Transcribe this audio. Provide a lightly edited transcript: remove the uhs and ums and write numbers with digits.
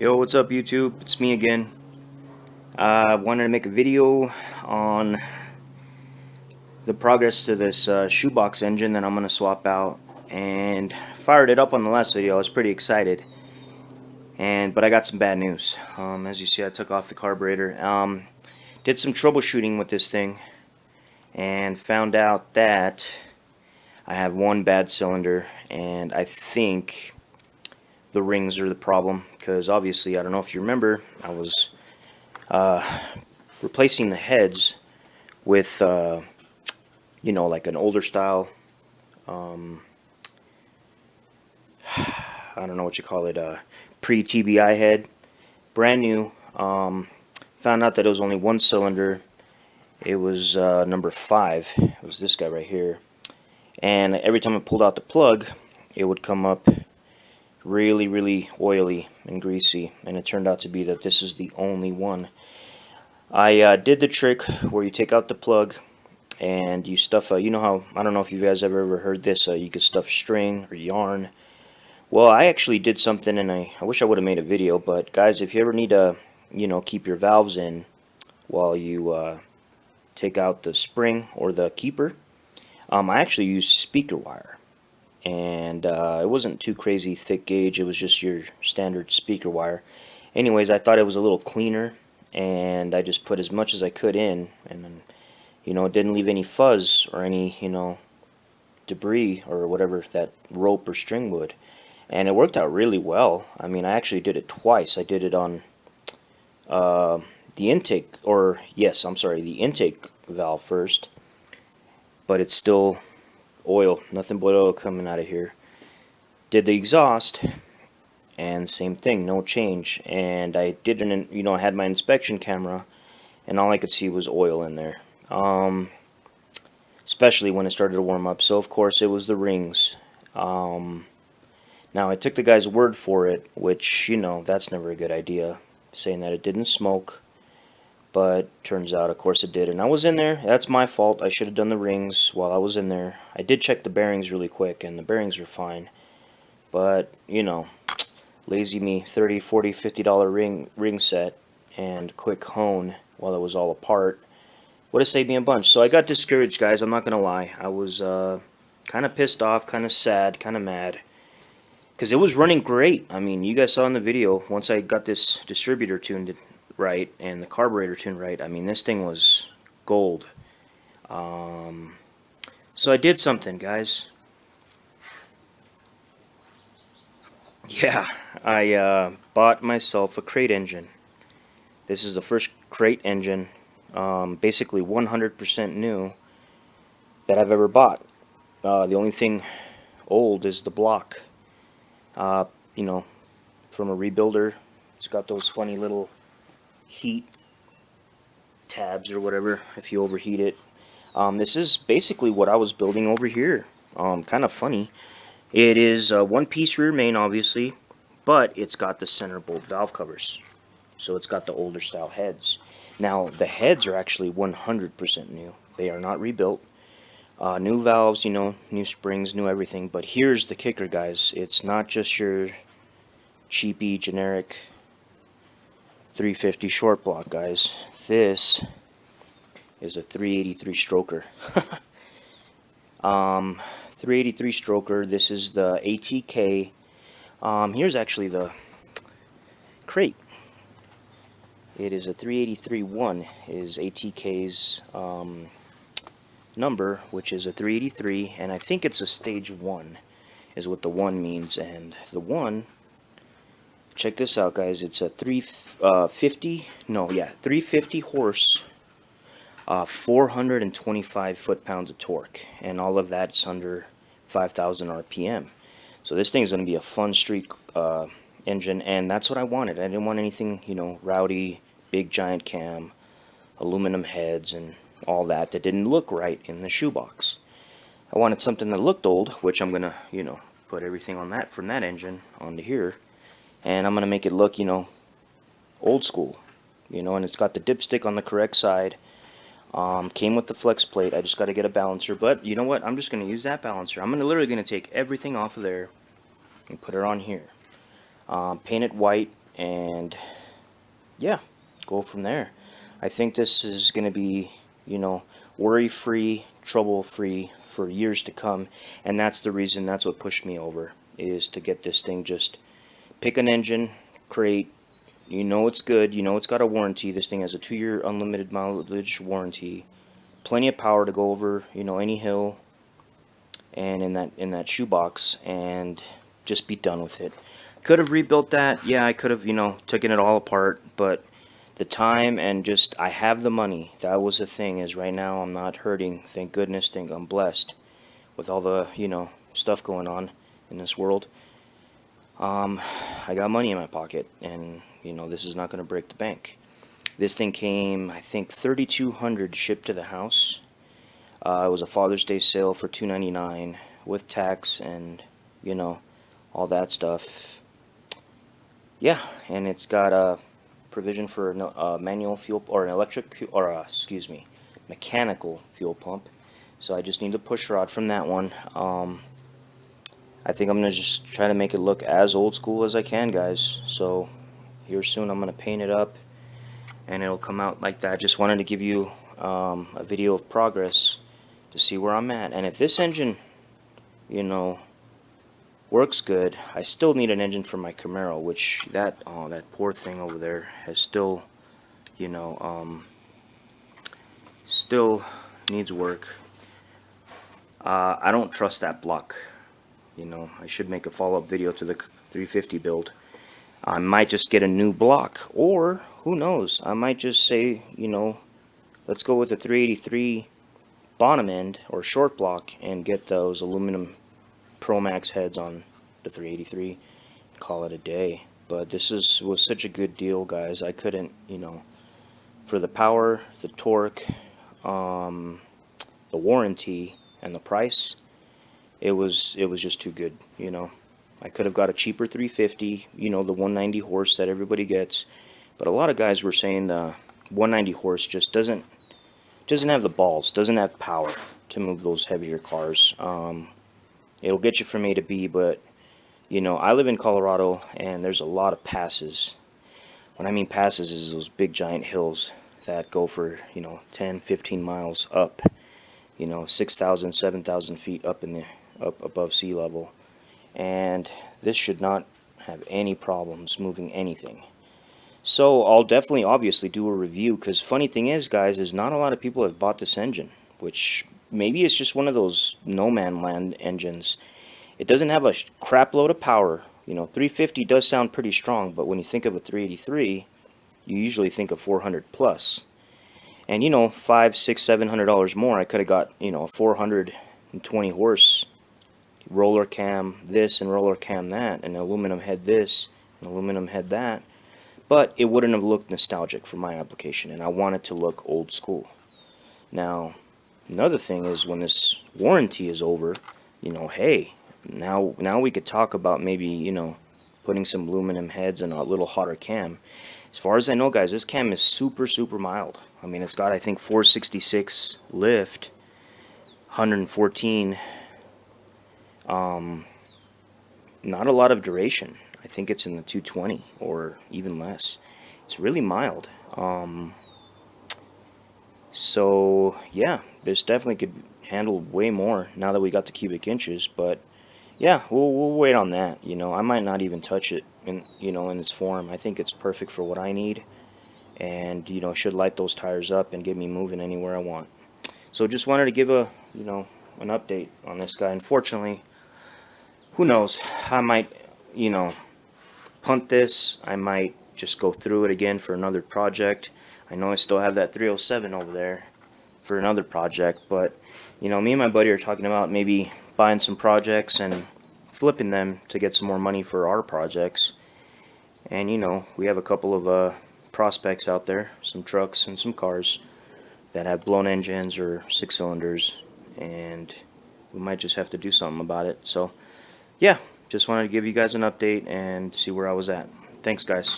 Yo, what's up YouTube? It's me again. I wanted to make a video on the progress to this shoebox engine that I'm going to swap out, and fired it up on the last video. I was pretty excited, but I got some bad news. As you see, I took off the carburetor. Did some troubleshooting with this thing and found out that I have one bad cylinder, and I think the rings are the problem, because obviously, I don't know if you remember, I was replacing the heads with like an older style, I don't know what you call it, pre-TBI head, brand new. Found out that it was only one cylinder. It was number 5. It was this guy right here, and every time I pulled out the plug, it would come up really oily and greasy, and it turned out to be that this is the only one. I did the trick where you take out the plug and you stuff, you know how, I don't know if you guys ever heard this, you could stuff string or yarn. Well, I actually did something, and I wish I would have made a video, but guys, if you ever need to, keep your valves in while you take out the spring or the keeper, I actually used speaker wire. And it wasn't too crazy thick gauge, it was just your standard speaker wire. Anyways, I thought it was a little cleaner, and I just put as much as I could in, and then, it didn't leave any fuzz or any, debris or whatever that rope or string would. And it worked out really well. I mean, I actually did it twice. I did it on the intake, or yes, I'm sorry, the intake valve first, but it's still oil, nothing but oil coming out of here. Did the exhaust, and same thing, no change. And I didn't, I had my inspection camera, and all I could see was oil in there. Especially when it started to warm up. So of course it was the rings. Now I took the guy's word for it, which, that's never a good idea, saying that it didn't smoke. But turns out, of course, it did. And I was in there. That's my fault. I should have done the rings while I was in there. I did check the bearings really quick, and the bearings are fine. But, lazy me, $30, $40, $50 ring set and quick hone while it was all apart would have saved me a bunch. So I got discouraged, guys. I'm not going to lie. I was kind of pissed off, kind of sad, kind of mad, because it was running great. I mean, you guys saw in the video, once I got this distributor tuned right and the carburetor tuned right, I mean, this thing was gold. So I did something, guys. Yeah, I bought myself a crate engine. This is the first crate engine, basically 100% new, that I've ever bought. The only thing old is the block. From a rebuilder. It's got those funny little heat tabs or whatever if you overheat it. This is basically what I was building over here. Kind of funny. It is a one-piece rear main, obviously, but it's got the center bolt valve covers. So it's got the older style heads. Now, the heads are actually 100% new. They are not rebuilt. New valves, new springs, new everything. But here's the kicker, guys. It's not just your cheapy, generic 350 short block, guys. This is a 383 stroker. 383 stroker. This is the ATK. Here's actually the crate. It is a 383-1 is ATK's number, which is a 383, and I think it's a stage 1 is what the 1 means. And the 1, check this out, guys, it's a 350 horse, 425 foot-pounds of torque, and all of that's under 5,000 RPM. So this thing is going to be a fun street engine, and that's what I wanted. I didn't want anything, rowdy, big giant cam, aluminum heads, and all that didn't look right in the shoebox. I wanted something that looked old, which I'm gonna, put everything on that from that engine onto here, and I'm gonna make it look, old school, and it's got the dipstick on the correct side. Came with the flex plate. I just got to get a balancer, but you know what? I'm just gonna use that balancer. I'm literally gonna take everything off of there and put it on here. Paint it white and yeah, go from there. I think this is going to be, worry-free, trouble-free for years to come, and that's the reason, that's what pushed me over, is to get this thing. Just pick an engine, crate, it's good, it's got a warranty. This thing has a 2-year unlimited mileage warranty, plenty of power to go over, any hill, and in that shoebox, and just be done with it. Could have rebuilt that, yeah, I could have, taken it all apart, but the time and just, I have the money. That was the thing, is right now I'm not hurting, thank goodness. I'm blessed with all the, stuff going on in this world. I got money in my pocket, and this is not going to break the bank. This thing came, I think, $3,200 shipped to the house. It was a Father's Day sale for $299 with tax and all that stuff. Yeah, and it's got a provision for a manual fuel, or an electric fuel, or excuse me, mechanical fuel pump. So I just need the push rod from that one. I think I'm gonna just try to make it look as old school as I can, guys. So here soon I'm gonna paint it up, and it'll come out like that. Just wanted to give you a video of progress to see where I'm at. And if this engine, works good, I still need an engine for my Camaro, which that poor thing over there has still, still needs work. I don't trust that block. I should make a follow-up video to the 350 build. I might just get a new block, or who knows, I might just say, let's go with the 383 bottom end or short block and get those aluminum Pro Max heads on the 383, call it a day. But this was such a good deal, guys. I couldn't, for the power, the torque, the warranty, and the price, it was just too good. I could have got a cheaper 350, the 190 horse that everybody gets, but a lot of guys were saying the 190 horse just doesn't have the balls, doesn't have power to move those heavier cars. It'll get you from A to B, but I live in Colorado, and there's a lot of passes. When I mean passes, is those big giant hills that go for 10, 15 miles up, 6,000, 7,000 feet up above sea level, and this should not have any problems moving anything. So I'll definitely, obviously, do a review, because funny thing is, guys, is not a lot of people have bought this engine, which maybe it's just one of those no man land engines. It doesn't have a crap load of power. 350 does sound pretty strong, but when you think of a 383, you usually think of 400 plus. And $500, $600, $700 more, I could have got a 420 horse roller cam this and roller cam that, and aluminum head this and aluminum head that. But it wouldn't have looked nostalgic for my application, and I want it to look old school. Now, another thing is, when this warranty is over, hey, now we could talk about maybe, putting some aluminum heads and a little hotter cam. As far as I know, guys, this cam is super, super mild. I mean, it's got, I think, 466 lift, 114, not a lot of duration. I think it's in the 220 or even less. It's really mild. So yeah, this definitely could handle way more now that we got the cubic inches. But yeah, we'll wait on that. I might not even touch it in in its form. I think it's perfect for what I need, and should light those tires up and get me moving anywhere I want. So just wanted to give a an update on this guy. Unfortunately, who knows? I might punt this. I might just go through it again for another project. I know I still have that 307 over there for another project, but me and my buddy are talking about maybe buying some projects and flipping them to get some more money for our projects. And we have a couple of prospects out there, some trucks and some cars that have blown engines or 6-cylinders, and we might just have to do something about it. So yeah, just wanted to give you guys an update and see where I was at. Thanks, guys.